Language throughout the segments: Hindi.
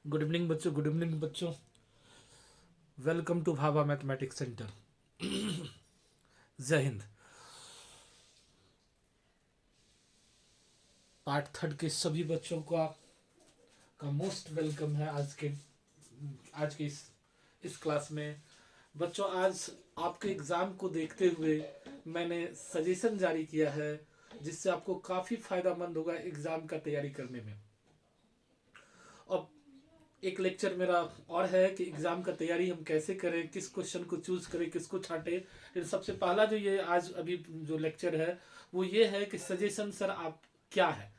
गुड इवनिंग बच्चों। Welcome to Bhabha mathematics centre. जय हिंद। पार्ट थर्ड के सभी बच्चों का मोस्ट वेलकम है आज के इस क्लास में। बच्चों, आज आपके एग्ज़ाम को देखते हुए मैंने सजेशन जारी किया है जिससे आपको काफ़ी फ़ायदामंद होगा एग्ज़ाम का तैयारी करने में। अब एक लेक्चर मेरा और है कि एग्जाम का तैयारी हम कैसे करें, किस क्वेश्चन को चूज करें, किसको छांटे। लेकिन सबसे पहला जो ये आज अभी जो लेक्चर है वो ये है कि सजेशन सर आप क्या है।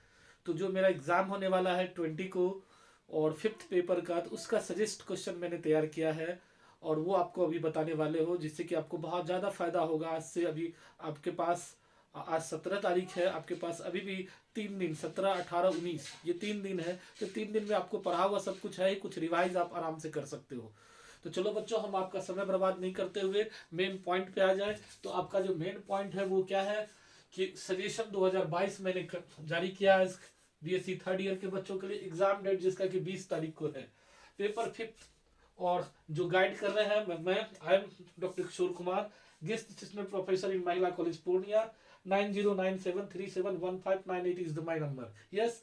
तो जो मेरा एग्जाम होने वाला है 20 को और फिफ्थ पेपर का, तो उसका सजेस्ट क्वेश्चन मैंने तैयार किया है और वो आपको अभी बताने वाले हो, जिससे कि आपको बहुत ज़्यादा फायदा होगा। आज से अभी आपके पास आज 17 तारीख है, आपके पास अभी भी 3 दिन 17, 18, 19 ये 3 दिन है। तो 3 दिन में आपको पढ़ा हुआ सब कुछ है ही, कुछ रिवाइज आप आराम से कर सकते हो। तो चलो बच्चों, हम आपका समय बर्बाद नहीं करते हुए मेन पॉइंट पे आ जाए। तो आपका जो मेन पॉइंट है वो क्या है कि सजेशन 2022 मैंने जारी किया है बीएससी थर्ड ईयर के बच्चों के लिए। एग्जाम डेट जिसका कि 20 तारीख को है, पेपर फिफ्थ। और जो गाइड कर रहे हैं मैं I am doctor Kishore Kumar, guest assistant professor in Mahila college Purnia. 9097371598 is the my number. Yes.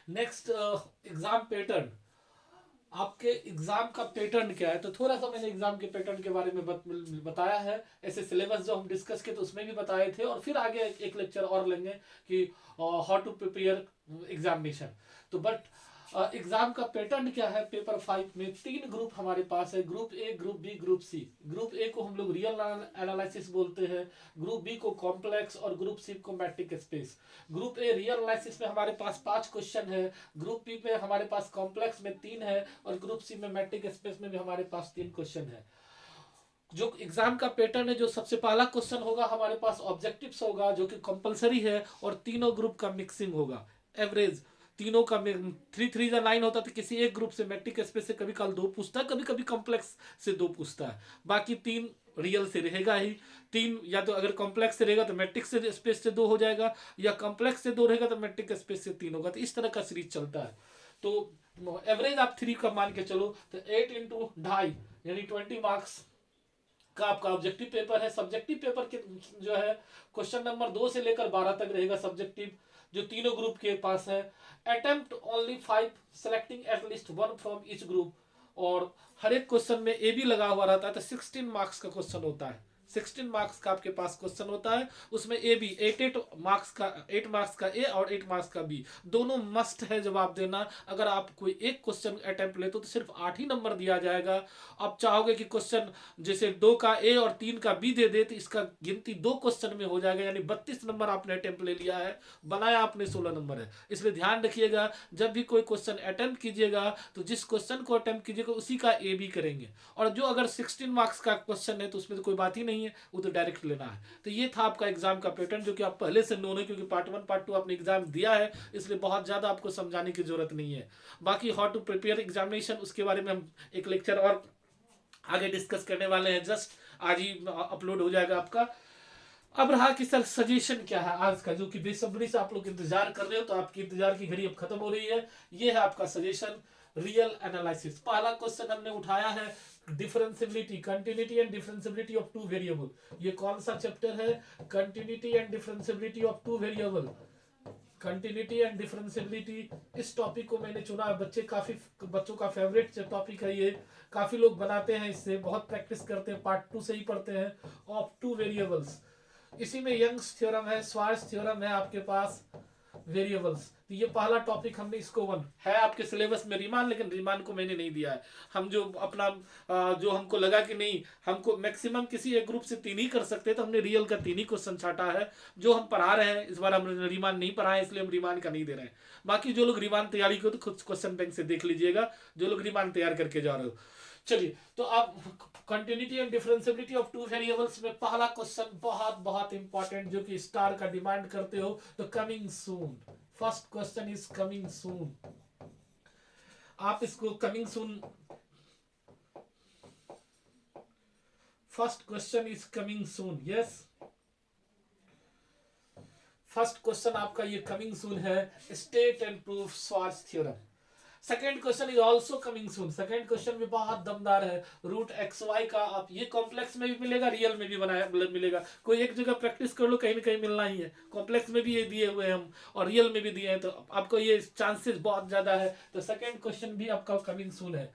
Next exam pattern. आपके एग्जाम का पैटर्न क्या है, तो थोड़ा सा मैंने एग्जाम के पैटर्न के बारे में बताया है। ऐसे सिलेबस जो हम डिस्कस किए तो उसमें भी बताए थे, और फिर आगे एक लेक्चर और लेंगे कि हाउ टू प्रिपेयर एग्जामिनेशन। तो बट एग्जाम का पैटर्न क्या है। पेपर 5 में 3 ग्रुप हमारे पास है, group A, group B, group C. Group A को हम लोग रियल एनालिसिस बोलते हैं, ग्रुप बी को कॉम्प्लेक्स और ग्रुप सी को metric space. Group A real analysis में हमारे पास 5 क्वेश्चन है, ग्रुप बी में हमारे पास कॉम्प्लेक्स में 3 है, और ग्रुप सी में मैट्रिक स्पेस में भी हमारे पास 3 क्वेश्चन है। जो एग्जाम का पैटर्न है, जो सबसे पहला क्वेश्चन होगा हमारे पास ऑब्जेक्टिव्स होगा जो कि कंपलसरी है, और तीनों ग्रुप का मिक्सिंग होगा। एवरेज तीनों का 3 3 9 होता है, तो किसी एक ग्रुप से मैट्रिक स्पेस से कभी कल 2 पूछता है, कभी कभी कॉम्प्लेक्स से 2 पूछता है। बाकी 3 रियल से रहेगा ही। 3 या तो अगर कॉम्प्लेक्स से रहेगा तो मैट्रिक से स्पेस से 2 हो जाएगा, या कॉम्प्लेक्स से 2 रहेगा तो मैट्रिक स्पेस से 3 होगा। तो इस तरह का सीरीज चलता है। तो एवरेज आप 3 का मान के चलो, तो 8 इंटू 2.5 यानी 20 मार्क्स का आपका ऑब्जेक्टिव पेपर है। सब्जेक्टिव पेपर के जो है क्वेश्चन नंबर 2 से लेकर 12 तक रहेगा सब्जेक्टिव, जो तीनों ग्रुप के पास है। Attempt only 5, selecting at least 1 from each group. और हर एक क्वेश्चन में ए भी लगा हुआ रहता है, तो 16 मार्क्स का क्वेश्चन होता है। 16 मार्क्स का आपके पास क्वेश्चन होता है, उसमें ए बी 8 मार्क्स का ए और 8 मार्क्स का बी, दोनों मस्ट है जवाब देना। अगर आप कोई एक क्वेश्चन अटेम्प्ट लेते हो तो सिर्फ 8 ही नंबर दिया जाएगा। आप चाहोगे कि क्वेश्चन जैसे 2 का ए और 3 का बी दे दे, तो इसका गिनती 2 क्वेश्चन में हो जाएगा, यानी 32 नंबर आपने अटेम्प्ट ले लिया है, बनाया आपने 16 नंबर है। इसलिए ध्यान रखिएगा, जब भी कोई क्वेश्चन अटेम्प्ट कीजिएगा तो जिस क्वेश्चन को अटेम्प्ट कीजिएगा उसी का ए बी करेंगे। और जो अगर 16 मार्क्स का क्वेश्चन है तो उसमें तो कोई बात ही नहीं है, वो तो डायरेक्ट लेना है। तो ये था आपका एग्जाम का पैटर्न, जो कि आप पहले से नोन है, क्योंकि पार्ट 1 पार्ट 2 आपने एग्जाम दिया है, इसलिए बहुत ज़्यादा आपको समझाने की जरूरत नहीं है। बाकी हाउ टू प्रिपेयर एग्जामिनेशन, उसके बारे में हम एक लेक्चर और आगे डिस्कस करने वाले हैं। जस्ट आज ही अपलोड हो जाएगा आपका। अब रहा कि सर सजेशन क्या है आज का, जो कि बेसब्री से आप लोग इंतजार कर रहे हो, तो आपकी इंतजार की घड़ी अब खत्म हो रही है। ये है आपका सजेशन रियल एनालिसिस। पहला क्वेश्चन हमने उठाया है differentiability, continuity and differentiability of 2 variable. ये कौन सा चैप्टर है? Continuity and differentiability of 2 variable. Continuity and differentiability, इस टॉपिक को मैंने चुना। बच्चों का फेवरेट टॉपिक है ये, काफी लोग बनाते हैं इससे, बहुत प्रैक्टिस करते हैं, पार्ट 2 से ही पढ़ते हैं। ऑफ 2 वेरिएबल्स, इसी में यंग्स थ्योरम है, स्वार्ट्ज थ्योरम है आपके पास, वेरिएबल्स। तो ये पहला टॉपिक हमने इसको 1 है आपके सिलेबस में रीमान, लेकिन रीमान को मैंने नहीं दिया है। हम जो अपना जो हमको लगा कि नहीं, हमको मैक्सिमम किसी एक ग्रुप से 3 ही कर सकते हैं, तो हमने रियल का 3 ही क्वेश्चन छाटा है। जो हम पढ़ा रहे हैं इस बार हमने रीमान नहीं पढ़ा है, इसलिए हम रीमान का नहीं दे रहे हैं। बाकी जो लोग रीमान तैयारी करो तो खुद क्वेश्चन बैंक से देख लीजिएगा, जो लोग रीमान तैयार करके जा रहे हो। चलिए, तो अब continuity and differentiability of 2 variables में पहला क्वेश्चन बहुत बहुत इंपॉर्टेंट, जो कि स्टार का डिमांड करते हो, तो coming soon. First question is coming soon. आप इसको coming soon, first question is coming soon. Yes, first question आपका ये कमिंग सून है। State and proof Swarts theorem. Second question is also coming soon. Second question भी बहुत दमदार है। रूट एक्स वाई का आप ये कॉम्प्लेक्स में भी मिलेगा, रियल में भी बनाया मिलेगा। कोई एक जगह प्रैक्टिस कर लो, कहीं ना कहीं मिलना ही है। कॉम्प्लेक्स में भी ये दिए हुए हैं हम, और रियल में भी दिए हैं, तो आपको ये चांसेस बहुत ज्यादा है। तो सेकेंड क्वेश्चन भी आपका कमिंग सून है।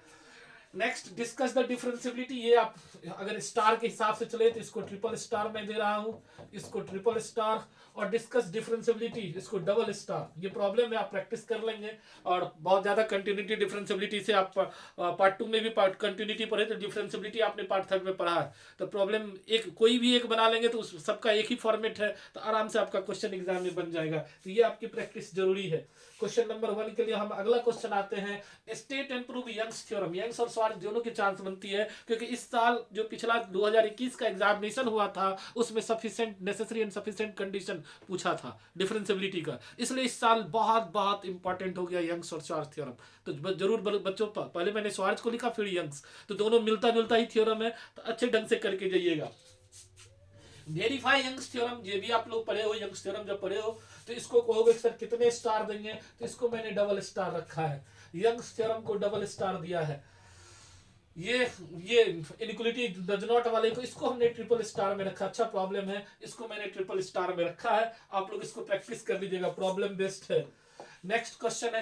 Next, discuss the differentiability. ये आप अगर स्टार के हिसाब से चले तो इसको ट्रिपल स्टार में दे रहा हूं, इसको ट्रिपल स्टार। और डिस्कस डिफरेंशियबिलिटी, इसको डबल स्टार। ये प्रॉब्लम है, आप प्रैक्टिस कर लेंगे। और बहुत ज्यादा कंटिन्यूटी डिफरेंशियबिलिटी से आप पार्ट 2 में भी पार्ट कंटिन्यूटी पढ़े, तो डिफरेंशियबिलिटी आपने पार्ट 3 में पढ़ा है। तो प्रॉब्लम एक कोई भी एक बना लेंगे तो उस सबका एक ही फॉर्मेट है, तो आराम से आपका क्वेश्चन एग्जाम में बन जाएगा। तो ये आपकी प्रैक्टिस जरूरी है। क्वेश्चन नंबर 1 के लिए हम अगला क्वेश्चन आते हैं। State and prove Young's theorem. Young's और स्वार्ट्ज दोनों की चांस बनती है, क्योंकि इस साल जो पिछला 2021 का एग्जामिनेशन हुआ था उसमें sufficient necessary and sufficient condition पूछा था डिफरेंशियबिलिटी का, इसलिए इस साल बहुत बहुत इंपॉर्टेंट हो गया यंग्स और स्वार्ट्ज थ्योरम। तो जरूर बच्चों, पहले मैंने स्वार्ट्ज को लिखा फिर यंग्स, तो दोनों मिलता जुलता ही थ्योरम है, तो अच्छे ढंग से करके जाइएगा। वेरीफाई यंग्स थ्योरम, ये भी आप लोग पढ़े हो। यंग्स थ्योरम जब पढ़े हो तो इसको कहोगे सर कितने स्टार देंगे, तो इसको मैंने डबल स्टार रखा है। यंग्स थ्योरम को डबल स्टार दिया है। ये इनइक्वालिटी डज नॉट वाले को, इसको हमने ट्रिपल स्टार में रखा। अच्छा प्रॉब्लम है, इसको मैंने ट्रिपल स्टार में रखा है। आप लोग इसको प्रैक्टिस कर लीजिएगा, प्रॉब्लम बेस्ड है। नेक्स्ट क्वेश्चन है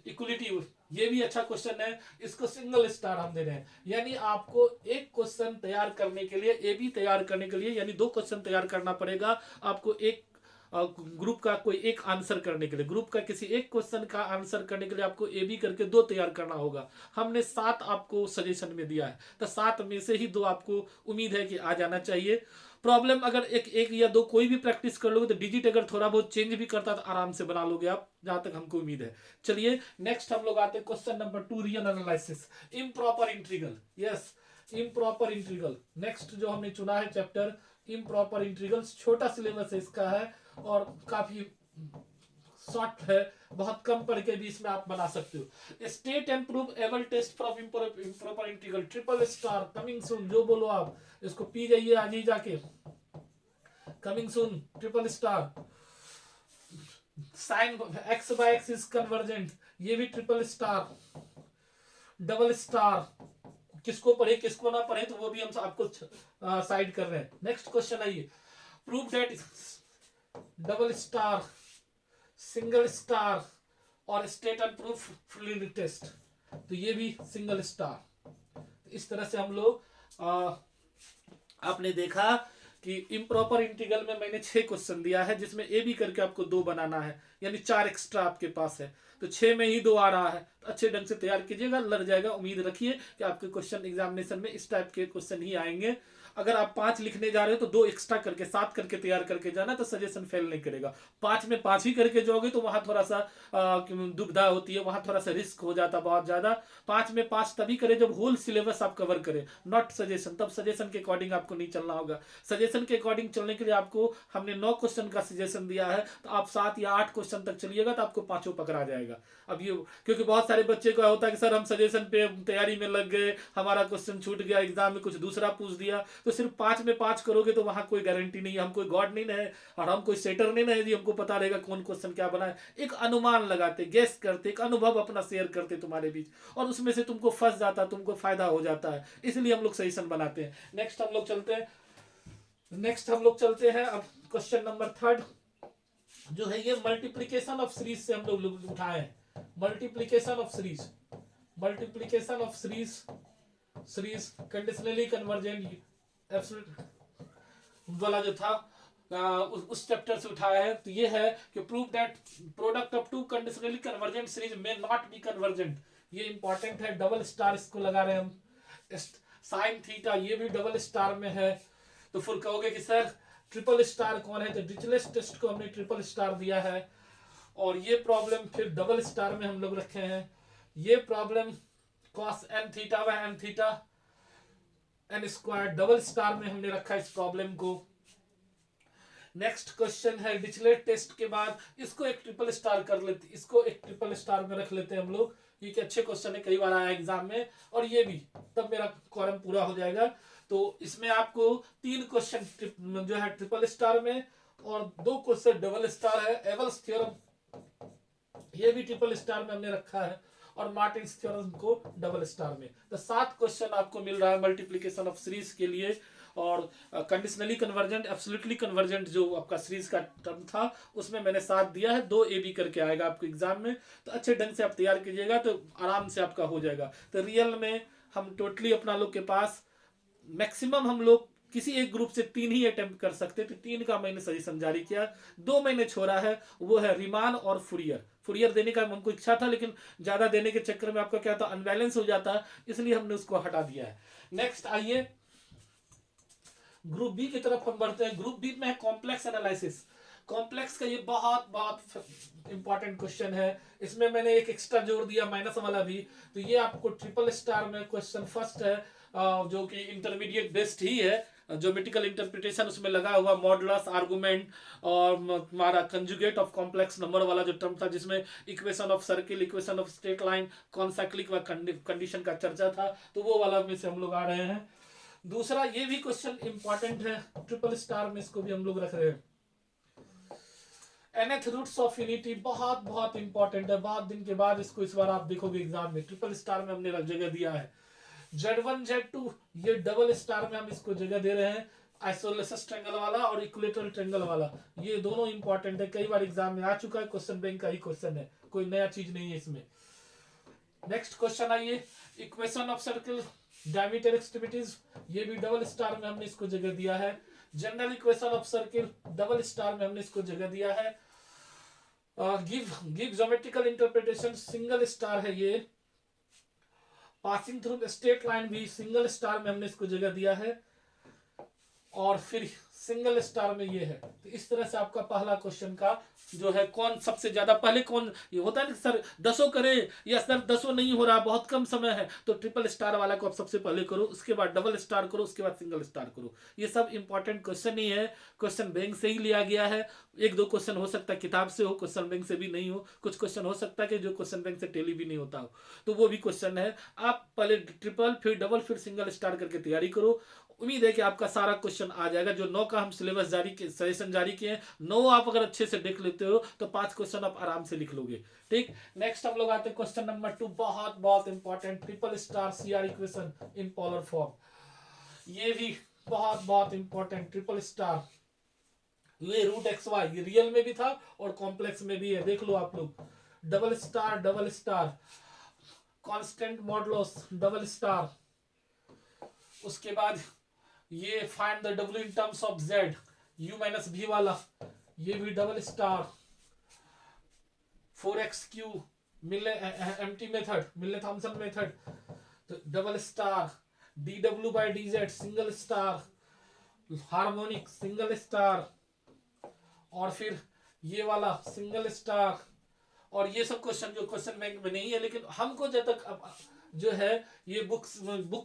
इक्वलिटी। ये भी अच्छा क्वेश्चन है, इसको सिंगल स्टार हम दे रहे हैं। यानी आपको एक क्वेश्चन तैयार करने के लिए, ए बी तैयार करने के लिए, यानी 2 क्वेश्चन तैयार करना पड़ेगा आपको। एक ग्रुप का कोई एक आंसर करने के लिए, ग्रुप का किसी एक क्वेश्चन का आंसर करने के लिए आपको ए बी करके 2 तैयार करना होगा। हमने 7 आपको सजेशन में दिया है, तो 7 में से ही 2 आपको उम्मीद है कि आ जाना चाहिए। प्रॉब्लम अगर एक या 2 कोई भी प्रैक्टिस कर लोगे तो डिजिट अगर थोड़ा बहुत चेंज भी करता तो आराम से बना लोगे आप, जहां तक हमको उम्मीद है। चलिए नेक्स्ट हम लोग आते हैं question number 2, real analysis. Improper integral. Yes, improper integral next जो हमने चुना है चैप्टर, इम्प्रॉपर इंटीग्रल्स। छोटा सिलेबस है इसका है और काफी शॉर्ट है, बहुत कम पढ़ के भी इसमें आप बना सकते हो। State and prove Abel test for improper integral, triple star, coming soon. जो बोलो आप इसको पी जाइए आज ही जाके, coming soon, triple star. Sine x by x is convergent, ये भी ट्रिपल स्टार, डबल स्टार। किसको पढ़े किसको ना पढ़े तो वो भी हम आपको साइड कर रहे हैं। नेक्स्ट क्वेश्चन आइए, prove that double star, single star और state and proof fluid test, तो ये भी सिंगल स्टार। इस तरह से हम लोग आपने देखा कि इम्प्रॉपर इंटीग्रल में मैंने 6 क्वेश्चन दिया है, जिसमें ए बी करके आपको 2 बनाना है, यानी 4 एक्स्ट्रा आपके पास है। तो 6 में ही 2 आ रहा है, तो अच्छे ढंग से तैयार कीजिएगा, लग जाएगा। उम्मीद रखिए कि आपके क्वेश्चन एग्जामिनेशन में इस टाइप के क्वेश्चन ही आएंगे। अगर आप 5 लिखने जा रहे हो तो 2 एक्स्ट्रा करके 7 करके तैयार करके जाना, तो सजेशन फेल नहीं करेगा। 5 में 5 ही करके जाओगे तो वहां थोड़ा सा दुविधा होती है, वहां थोड़ा सा रिस्क हो जाता बहुत ज्यादा। 5 में 5 तभी करें जब होल सिलेबस आप कवर करें, नॉट सजेशन। तब सजेशन के अकॉर्डिंग आपको नहीं चलना होगा। सजेशन के अकॉर्डिंग चलने के लिए आपको हमने 9 क्वेश्चन का सजेशन दिया है, तो आप 7 या 8 क्वेश्चन तक चलिएगा तो आपको 5 पकड़ा जाएगा। अब ये क्योंकि बहुत सारे बच्चे को होता है कि सर हम सजेशन पे तैयारी में लग गए, हमारा क्वेश्चन छूट गया, एग्जाम में कुछ दूसरा पूछ दिया, तो सिर्फ 5 में 5 करोगे तो वहां कोई गारंटी नहीं है। हम कोई गॉड नहीं है और हम कोई सेटर नहीं है जी हमको पता रहेगा कौन क्वेश्चन क्या बना है। एक अनुमान लगाते, गेस करते, एक अनुभव अपना शेयर करते तुम्हारे बीच, और उसमें से तुमको फंस जाता, तुमको फायदा हो जाता है, इसलिए हम लोग सजेशन बनाते हैं। नेक्स्ट हम लोग चलते हैं अब क्वेश्चन नंबर 3 जो है, ये मल्टीप्लीकेशन ऑफ सीरीज से हम लोग उठाए हैं। Multiplication of series conditionally convergent absolute वाला जो था उस चैप्टर से उठाया है। तो ये है कि prove that product of 2 conditionally convergent series में नॉट बी कन्वर्जेंट। ये इंपॉर्टेंट है, डबल स्टार इसको लगा रहे हैं हम। साइन थीटा ये भी डबल स्टार में है। तो फिर कहोगे कि सर ट्रिपल स्टार कौन है, तो डिरिचलेट टेस्ट को हमने ट्रिपल स्टार दिया है। और ये प्रॉब्लम फिर डबल स्टार में हम लोग रखे हैं। ये problem cos n theta by n theta n square double star में हमने रखा इस प्रॉब्लम को। नेक्स्ट क्वेश्चन है डिरिचलेट टेस्ट के बाद इसको एक ट्रिपल स्टार कर लेते, इसको एक ट्रिपल स्टार में रख लेते हैं हम लोग। ये कि अच्छे क्वेश्चन है, कई बार आया एग्जाम में, और ये भी, तब मेरा कॉलम पूरा हो जाएगा। तो इसमें आपको 3 क्वेश्चन जो है ट्रिपल स्टार में और 2 क्वेश्चन डबल स्टार है। एवल्स थ्योरम ये भी ट्रिपल स्टार में हमने रखा है, और मार्टिन्स थ्योरम को डबल स्टार में। तो 7 क्वेश्चन आपको मिल रहा है मल्टीप्लीकेशन ऑफ सीरीज के लिए। और कंडीशनली कन्वर्जेंट, एब्सोल्युटली कन्वर्जेंट जो आपका सीरीज का टर्म था उसमें मैंने 7 दिया है। 2 AB करके आएगा आपको एग्जाम में, तो अच्छे ढंग से आप तैयार कीजिएगा तो आराम से आपका हो जाएगा। तो रियल में हम टोटली अपना लोग के पास मैक्सिमम हम लोग किसी एक ग्रुप से 3 ही अटेम्प्ट कर सकते, तो 3 का मैंने सजेशन जारी किया। 2 मैंने छोड़ा है, वो है रीमान और फुरियर देने का हमको इच्छा था, लेकिन ज्यादा देने के चक्कर में आपका क्या था, अनबैलेंस हो जाता, इसलिए हमने उसको हटा दिया है। नेक्स्ट आइए ग्रुप बी की तरफ हम बढ़ते हैं। ग्रुप बी में है कॉम्प्लेक्स एनालिसिस। कॉम्प्लेक्स का ये बहुत बहुत इंपॉर्टेंट क्वेश्चन है। इसमें मैंने एक एक्स्ट्रा जोड़ दिया माइनस वाला भी। तो ये आपको ट्रिपल स्टार में क्वेश्चन फर्स्ट है, जो कि इंटरमीडिएट बेस्ड ही है, ज्योमेट्रिकल इंटरप्रिटेशन उसमें लगा हुआ, मॉडुलस, आर्गुमेंट और हमारा कंजुगेट ऑफ कॉम्प्लेक्स नंबर वाला जो टर्म था, जिसमें equation of circle, equation of straight line, concyclic व कंडीशन का चर्चा था, तो वो वाला में से हम लोग आ रहे हैं। दूसरा ये भी क्वेश्चन इंपॉर्टेंट है, ट्रिपल स्टार में इसको भी हम लोग रख रहे हैं। nth रूट्स ऑफ यूनिटी बहुत बहुत इंपॉर्टेंट है, बहुत दिन के बाद इसको इस बार आप देखोगे एग्जाम में। ट्रिपल स्टार में हमने जगह दिया है। Z1 Z2 ये डबल स्टार में हम इसको जगह दे रहे हैं। आइसोलेसिस ट्रायंगल वाला और इक्विलेटरल ट्रायंगल वाला, ये दोनों इंपॉर्टेंट है, कई बार एग्जाम में आ चुका है, क्वेश्चन बैंक का ही क्वेश्चन है, कोई नया चीज नहीं है इसमें। नेक्स्ट क्वेश्चन आइए, equation of circle diameter extremities, ये भी डबल स्टार में हमने इसको जगह दिया है। General equation of circle double star में हमने इसको जगह दिया है। Give geometrical interpretation single star है ये। पासिंग थ्रू स्ट्रेट लाइन भी सिंगल स्टार में हमने इसको जगह दिया है। और फिर सिंगल स्टार में ये है। तो इस तरह से आपका पहला क्वेश्चन का जो है, कौन सबसे ज्यादा पहले, कौन ये होता है ना सर 10 करे या सर 10 नहीं हो रहा, बहुत कम समय है, तो ट्रिपल स्टार वाला को आप सबसे पहले करो, उसके बाद डबल स्टार करो, उसके बाद सिंगल स्टार करो। ये सब इंपॉर्टेंट क्वेश्चन ही है, क्वेश्चन बैंक से ही लिया गया है। 1-2 क्वेश्चन हो सकता है किताब से हो, क्वेश्चन बैंक से भी नहीं हो, कुछ क्वेश्चन हो सकता है कि जो क्वेश्चन बैंक से टेली भी नहीं होता हो, तो वो भी क्वेश्चन है। आप पहले ट्रिपल, फिर डबल, फिर सिंगल स्टार करके तैयारी करो। उम्मीद है कि आपका सारा क्वेश्चन आ जाएगा। जो 9 का हम सिलेबस सजेशन जारी किए हैं, 9 आप अगर अच्छे से देख लेते हो तो 5 क्वेश्चन आप आराम से लिख लोगे। ठीक, नेक्स्ट हम लोग आते हैं क्वेश्चन नंबर 2, बहुत बहुत important, triple star CR equation in polar form. ये भी बहुत बहुत इंपॉर्टेंट, ट्रिपल स्टार। ये रूट XY ये रियल में भी था और कॉम्प्लेक्स में भी है, देख लो आप लोग। Double star, constant modulus double star. उसके बाद ये find the W in terms of Z, U minus V वाला, ये भी डबल स्टार। 4x3 मिले एम्प्टी मेथड, मिले थॉमसन मेथड, तो double star. dW/dz single star, harmonic single star, और फिर ये वाला सिंगल स्टार। और ये सब क्वेश्चन जो क्वेश्चन बैंक में नहीं है, लेकिन हमको जब तक जो है ये बुक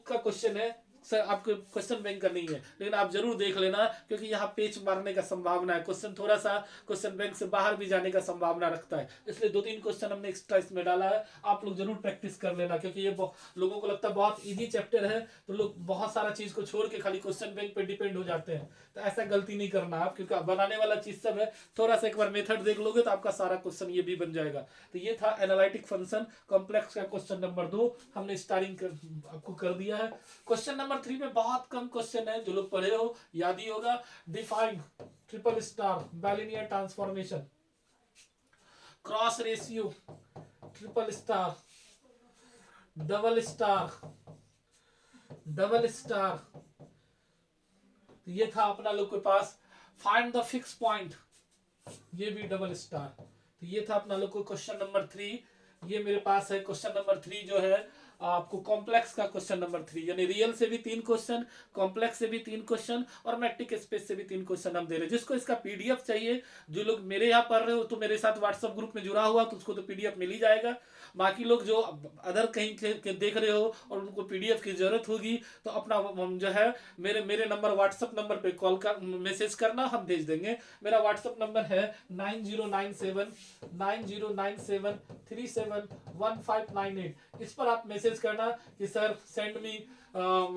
का क्वेश्चन है सर, आपको क्वेश्चन बैंक का नहीं है, लेकिन आप जरूर देख लेना, क्योंकि यहाँ पेच मारने का संभावना है, क्वेश्चन थोड़ा सा क्वेश्चन बैंक से बाहर भी जाने का संभावना रखता है, इसलिए 2-3 क्वेश्चन हमने एक्स्ट्रा इसमें डाला है। आप लोग जरूर प्रैक्टिस कर लेना, क्योंकि ये लोगों को लगता है बहुत इजी चैप्टर है, तो लोग बहुत सारा चीज को छोड़ के खाली क्वेश्चन बैंक पे डिपेंड हो जाते हैं। तो ऐसा गलती नहीं करना आप, क्योंकि बनाने वाला चीज सब है, थोड़ा सा एक बार मेथड देख लोगे तो आपका सारा क्वेश्चन ये भी बन जाएगा। तो ये था एनालिटिक फंक्शन कॉम्प्लेक्स का क्वेश्चन नंबर 2, हमने स्टार्टिंग आपको कर दिया है। क्वेश्चन नंबर 3 में बहुत कम क्वेश्चन है, जो लोग पढ़े हो याद ही होगा। Define triple star bilinear transformation, cross ratio, triple star, double star. ये था अपना लोग के पास। फाइंड द फिक्स पॉइंट, ये भी डबल स्टार। तो ये था अपना लोग को क्वेश्चन नंबर 3। ये मेरे पास है क्वेश्चन नंबर 3 जो है आपको कॉम्प्लेक्स का क्वेश्चन नंबर 3, यानी रियल से भी 3 क्वेश्चन, कॉम्प्लेक्स से भी 3 क्वेश्चन और मैट्रिक स्पेस से भी 3 क्वेश्चन हम दे रहे हैं। जिसको इसका पीडीएफ चाहिए, जो लोग मेरे यहाँ पढ़ रहे हो तो मेरे साथ व्हाट्सएप ग्रुप में जुड़ा हुआ, तो उसको तो पीडीएफ मिल ही जाएगा। बाकी लोग जो अदर कहीं के देख रहे हो और उनको पीडीएफ की जरूरत होगी, तो अपना जो है मेरे नंबर व्हाट्सएप नंबर पे कॉल कर मैसेज करना, हम भेज देंगे। मेरा व्हाट्सएप नंबर है 9097371598। इस पर आप मैसेज करना कि sir send me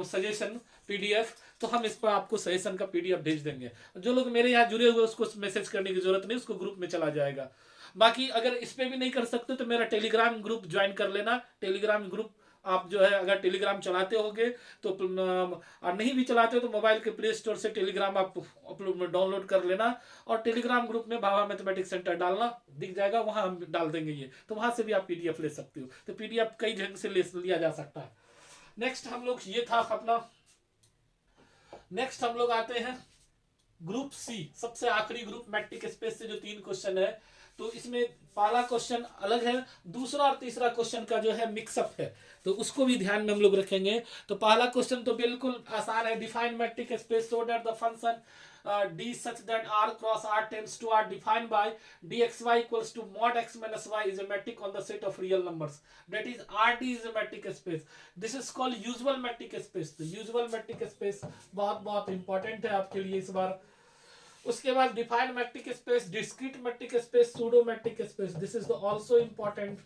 suggestion PDF, तो हम इस पर आपको सजेशन का पीडीएफ भेज देंगे। जो लोग मेरे यहाँ जुड़े हुए उसको मैसेज करने की जरूरत नहीं, उसको ग्रुप में चला जाएगा। बाकी अगर इस पे भी नहीं कर सकते तो मेरा टेलीग्राम ग्रुप ज्वाइन कर लेना। टेलीग्राम ग्रुप आप जो है अगर टेलीग्राम चलाते होगे तो और नहीं भी चलाते हो तो मोबाइल के प्ले स्टोर से टेलीग्राम आप डाउनलोड कर लेना, और टेलीग्राम ग्रुप में बाबा मैथमेटिक्स सेंटर डालना, दिख जाएगा, वहां हम डाल देंगे ये, तो वहां से भी आप पीडीएफ ले सकते हो। तो पीडीएफ कई ढंग से लिया जा सकता है। नेक्स्ट हम लोग ये था अपना, नेक्स्ट हम लोग आते हैं ग्रुप सी, सबसे आखिरी ग्रुप मैट्रिक स्पेस से जो 3 क्वेश्चन है। तो इसमें पहला क्वेश्चन अलग है, दूसरा और तीसरा क्वेश्चन का जो है मिक्सअप है, तो उसको भी ध्यान में हम लोग रखेंगे। तो पहला क्वेश्चन तो बिल्कुल आसान है, define matric space so that the function d such that r cross r tends to r defined by dxy equals to mod x minus y is a metric on the set of real numbers, that is rd is a metric space. This is called usual metric space। तो यूजुअल metric space बहुत बहुत इंपॉर्टेंट है आपके लिए इस बार। उसके बाद defined matric space, discrete matric space, pseudo matric space, this is also important.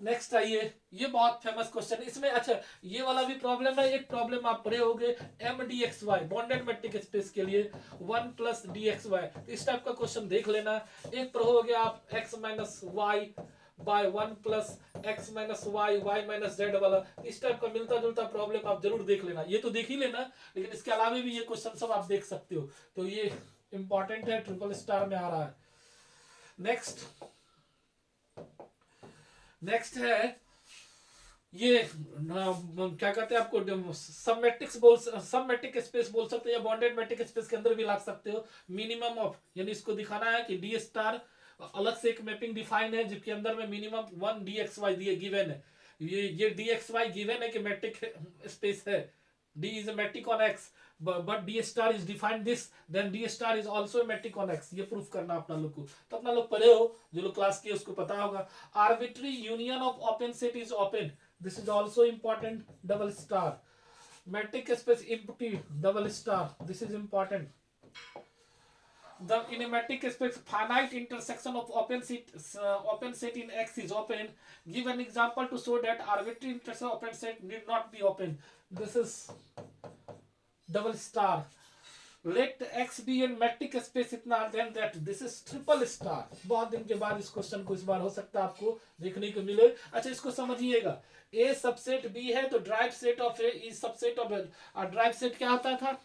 Next आइए, ये बहुत फेमस क्वेश्चन, इसमें अच्छा ये वाला भी प्रॉब्लम है, एक प्रॉब्लम आप पढ़े होंगे M d x y bounded metric space के लिए 1 प्लस डी एक्स वाई, तो इस टाइप का क्वेश्चन देख लेना। एक पढ़ हो गया आप x minus y by 1 plus x minus y y minus z वाला, इस टाइप का मिलता जुलता प्रॉब्लम आप जरूर देख लेना, ये तो देख ही लेना, लेकिन इसके अलावा भी ये क्वेश्चन सब आप देख सकते हो, तो ये इंपॉर्टेंट है, ट्रिपल स्टार में आ रहा है। नेक्स्ट है ये क्या कहते हैं, आपको सब मैट्रिक स्पेस बोल सकते हैं, या बॉन्डेड मैट्रिक स्पेस के अंदर भी ला सकते हो। मिनिमम ऑफ, यानी इसको दिखाना है कि डी स्टार अलग से एक मैपिंग डिफाइन है जिसके अंदर में मिनिमम 1 डी एक्स वाई दिए गिवन है, ये डी एक्स वाई गिवन है कि मैट्रिक स्पेस है, D is a metric on X, but D star is defined this, then D star is also a metric on X, ये प्रूफ करना अपना लोग को, तो अपना लोग पढ़े हो, जो लोग क्लास किए उसको पता होगा। Arbitrary union of open set is open, this is also important, double star. Matric space empty, double star, this is important. The in a metric space finite intersection of open set in X is open. Give an example to show that arbitrary intersection of open set need not be open. This is double star. Let X be a metric space इतना, then that this is triple star। बहुत दिन के बाद इस क्वेश्चन को इस बार हो सकता है आपको देखने को मिले। अच्छा इसको समझिएगा, A सबसेट B है तो drive set of A is subset of, और ड्राइव सेट क्या होता था,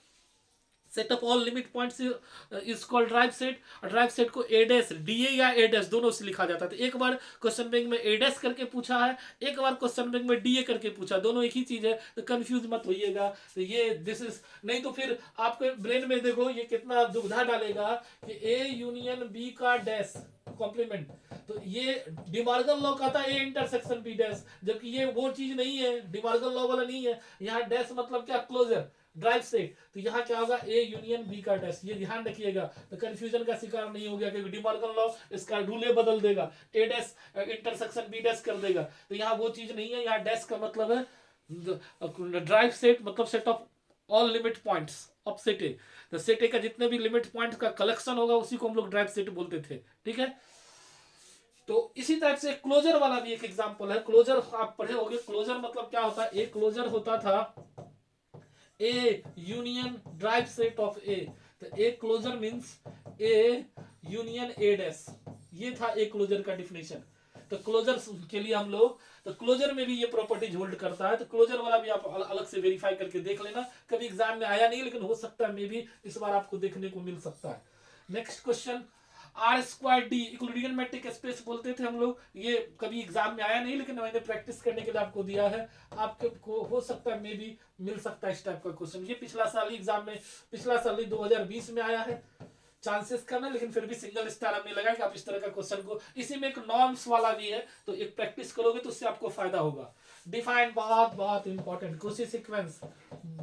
set of all limit points is called drive set, और ड्राइव सेट को ए डैश डी ए या ए डैश दोनों से लिखा जाता है। तो एक बार क्वेश्चन बैंक में ए डैश करके पूछा है, एक बार क्वेश्चन बैंक में डी ए करके पूछा, दोनों एक ही चीज है, तो कंफ्यूज मत होइएगा। तो ये दिस इज, नहीं तो फिर आपके ब्रेन में देखो ये कितना दुविधा डालेगा कि ए यूनियन बी का डैश कॉम्प्लीमेंट, तो ये डिमार्गन लॉ का था ए इंटरसेक्शन बी डैश, जबकि ये वो चीज नहीं है, डिमार्गन लॉ वाला नहीं है। यहाँ डैश मतलब क्या, क्लोजर, ड्राइव सेट, तो यहाँ क्या होगा ए यूनियन बी का डैश, ये ध्यान रखिएगा, तो कंफ्यूजन का शिकार नहीं हो गया, क्योंकि डिमार्गन लॉ इसका रूले बदल देगा, ए डैश इंटरसेक्शन बी डैश कर देगा, तो यहाँ वो चीज नहीं है। यहाँ डैश का मतलब है ड्राइव सेट, मतलब set of all limit points of set ए, तो सेट ए का जितने भी लिमिट पॉइंट का कलेक्शन होगा उसी को हम लोग ड्राइव सेट बोलते थे, ठीक है। तो इसी तरह से क्लोजर वाला भी एक एग्जांपल है। क्लोजर आप पढ़े होंगे, क्लोजर मतलब क्या होता है, ए क्लोजर होता था A union derived set of A, तो A closure means A union A dash, ये था ए क्लोजर का डिफिनेशन। तो क्लोजर के लिए हम लोग, तो क्लोजर में भी ये प्रॉपर्टीज होल्ड करता है, तो क्लोजर वाला भी आप अलग से वेरीफाई करके देख लेना, कभी एग्जाम में आया नहीं लेकिन हो सकता है मे भी इस बार आपको देखने को मिल सकता है। Next question, R square d Euclidean metric space बोलते थे हम लोग, ये कभी एग्जाम में आया नहीं लेकिन मैंने प्रैक्टिस करने के लिए आपको दिया है, आपको हो सकता है मे भी मिल सकता है इस टाइप का क्वेश्चन। ये पिछला साल ही एग्जाम में, पिछला साल ही 2020 में आया है, चांसेस कम है, लेकिन फिर भी सिंगल स्टार हमने लगाया कि आप इस तरह का क्वेश्चन को, इसी में एक नॉर्म्स वाला भी है, तो एक प्रैक्टिस करोगे तो उससे आपको फायदा होगा। डिफाइन बहुत बहुत important, question sequence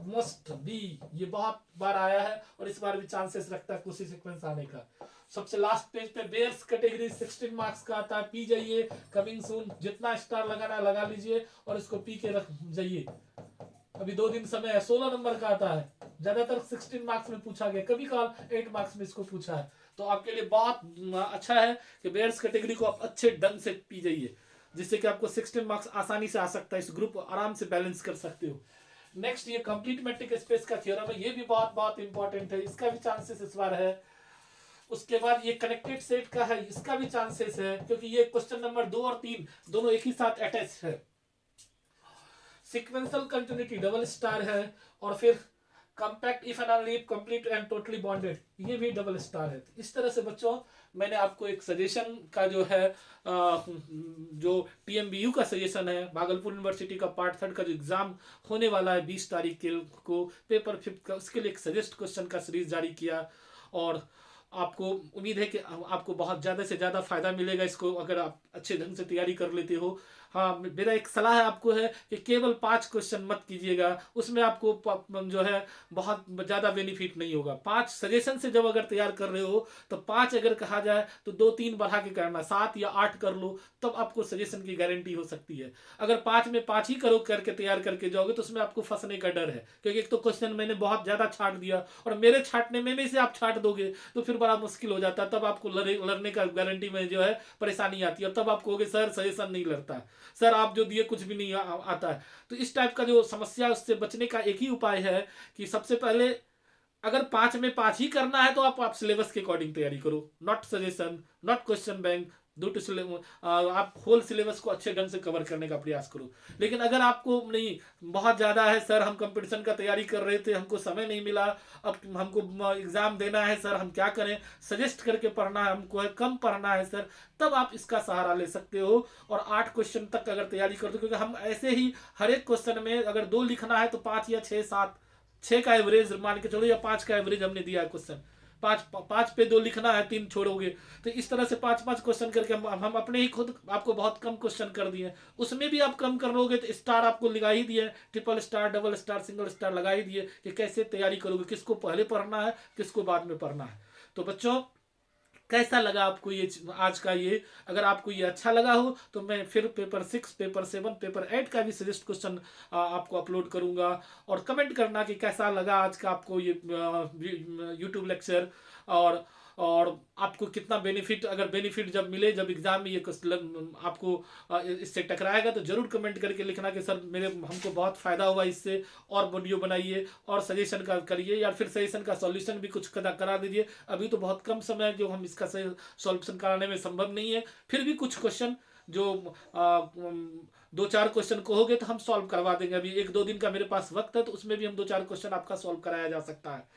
must be, ये बहुत बार आया है और इस बार भी चांसेस रखता है क्वेश्चन सीक्वेंस आने का। सबसे लास्ट पेज पे बेयर्स कैटेगरी 16 मार्क्स का आता है, पी जाइए, कमिंग सून, जितना स्टार लगाना है लगा लीजिए और इसको पी के रख जाइए, अभी 2 दिन समय है, 16 नंबर का आता है, ज्यादातर 16 मार्क्स में पूछा गया, कभी कभार 8 मार्क्स में इसको पूछा है, तो आपके लिए बहुत अच्छा है कि बेयर्स कैटेगरी को आप अच्छे ढंग से पी जाइए, जिससे कि आपको 16 मार्क्स आसानी से आ सकता है, इस ग्रुप को आराम से बैलेंस कर सकते हो। नेक्स्ट ये कंप्लीट मैट्रिक स्पेस का थ्योरम है, ये भी बहुत बहुत इंपॉर्टेंट है, इसका भी चांसेस इस बार है। उसके बाद ये कनेक्टेड सेट का है, इसका भी चांसेस है क्योंकि ये क्वेश्चन नंबर 2 और 3 दोनों एक ही साथ अटैच है। सिक्वेंशियल कंटिन्यूटी डबल स्टार है, और फिर compact if and leave complete and totally bonded ये भी डबल स्टार है। इस तरह से बच्चों मैंने आपको एक सजेशन का जो है जो टीएमबीयू का सजेशन है, भागलपुर यूनिवर्सिटी का पार्ट 3 का जो एग्जाम होने वाला है 20 तारीख के को पेपर 5 का, उसके लिए एक सजेस्ट क्वेश्चन का सीरीज जारी किया। और आपको उम्मीद है कि आपको बहुत ज़्यादा से ज़्यादा फायदा मिलेगा इसको अगर आप अच्छे ढंग से तैयारी कर लेते हो। हाँ, मेरा एक सलाह है आपको है कि केवल 5 क्वेश्चन मत कीजिएगा, उसमें आपको जो है बहुत ज़्यादा बेनिफिट नहीं होगा। 5 सजेशन से जब अगर तैयार कर रहे हो तो 5 अगर कहा जाए तो 2-3 बढ़ा के करना, 7 या 8 कर लो, तब आपको सजेशन की गारंटी हो सकती है। अगर 5 में 5 ही करो करके तैयार करके जाओगे तो उसमें आपको फंसने का डर है, क्योंकि एक तो क्वेश्चन मैंने बहुत ज़्यादा छाट दिया और मेरे छाटने में से आप छाट दोगे तो फिर बड़ा मुश्किल हो जाता है, तब आपको लड़ने का गारंटी में जो है परेशानी आती है, तब आप कहोगे सर सजेशन नहीं लड़ता, सर आप जो दिए कुछ भी नहीं आता है। तो इस टाइप का जो समस्या है उससे बचने का एक ही उपाय है कि सबसे पहले अगर 5 में 5 ही करना है तो आप सिलेबस के अकॉर्डिंग तैयारी करो, not suggestion, not question bank, आप होल सिलेबस को अच्छे ढंग से कवर करने का प्रयास करो। लेकिन अगर आपको नहीं बहुत ज़्यादा है, सर हम कंपटीशन का तैयारी कर रहे थे, हमको समय नहीं मिला, अब हमको एग्ज़ाम देना है सर, हम क्या करें, सजेस्ट करके पढ़ना है हमको, है कम पढ़ना है सर, तब आप इसका सहारा ले सकते हो। और 8 क्वेश्चन तक अगर तैयारी कर दो, क्योंकि हम ऐसे ही हर एक क्वेश्चन में अगर 2 लिखना है तो 5 या 6-7 6 का एवरेज मान के चलो, या 5 का एवरेज हमने दिया है क्वेश्चन, 5 पे 2 लिखना है, 3 छोड़ोगे, तो इस तरह से 5-5 क्वेश्चन करके हम अपने ही खुद आपको बहुत कम क्वेश्चन कर दिए। उसमें भी आप कम कर लोगे तो स्टार आपको लगा ही दिए, triple star, double star, single star लगा ही दिए कि कैसे तैयारी करोगे, किसको पहले पढ़ना है, किसको बाद में पढ़ना है। तो बच्चों कैसा लगा आपको ये आज का ये, अगर आपको ये अच्छा लगा हो तो मैं फिर पेपर 6, पेपर 7, पेपर 8 का भी सजेस्ट क्वेश्चन आपको अपलोड करूंगा। और कमेंट करना कि कैसा लगा आज का आपको ये यूट्यूब लेक्चर, और आपको कितना बेनिफिट, अगर बेनिफिट जब मिले, जब एग्जाम में ये आपको इससे टकराएगा तो जरूर कमेंट करके लिखना कि सर हमको बहुत फ़ायदा हुआ इससे, और वीडियो बनाइए और सजेशन का करिए, या फिर सजेशन का सॉल्यूशन भी कुछ करा दीजिए। अभी तो बहुत कम समय है जो हम इसका सॉल्यूशन कराने में संभव नहीं है, फिर भी कुछ क्वेश्चन जो 2-4 क्वेश्चन कहोगे तो हम सॉल्व करवा देंगे। अभी 1-2 दिन का मेरे पास वक्त है, तो उसमें भी हम 2-4 क्वेश्चन आपका सॉल्व कराया जा सकता है।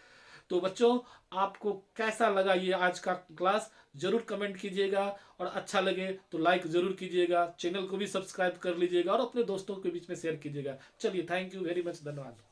तो बच्चों आपको कैसा लगा ये आज का क्लास, जरूर कमेंट कीजिएगा, और अच्छा लगे तो लाइक जरूर कीजिएगा, चैनल को भी सब्सक्राइब कर लीजिएगा और अपने दोस्तों के बीच में शेयर कीजिएगा। चलिए, थैंक यू वेरी मच, धन्यवाद।